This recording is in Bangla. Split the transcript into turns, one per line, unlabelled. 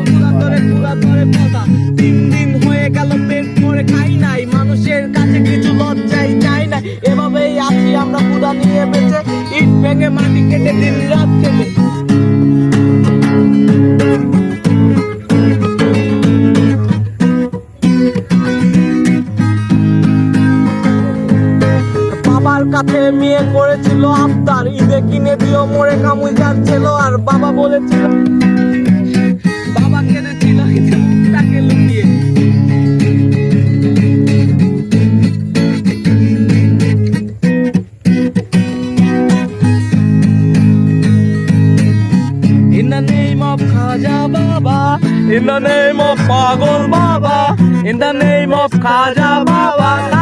পুরা ধরে কথা 3 দিন হয়ে গেল পেট ভরে খাই নাই, মানুষের কাছে কিছু লজ্জাই চাই না। এভাবেই আছি আমরা ক্ষুধা নিয়ে বেঁচে, ইট ভেঙে মাটি কেটে দিন রাত কেটে। বাবার কাছে মেয়ে করেছিল আবদার, ঈদে কিনে দিও মোরে কামুই যাচ্ছিল। আর বাবা বলেছিল, বাবা কেঁদেছিল ঈদে মুখটাকে লুকিয়ে। In the name of Khaja Baba, in the name of Pagol Baba, in the name of Khaja Baba.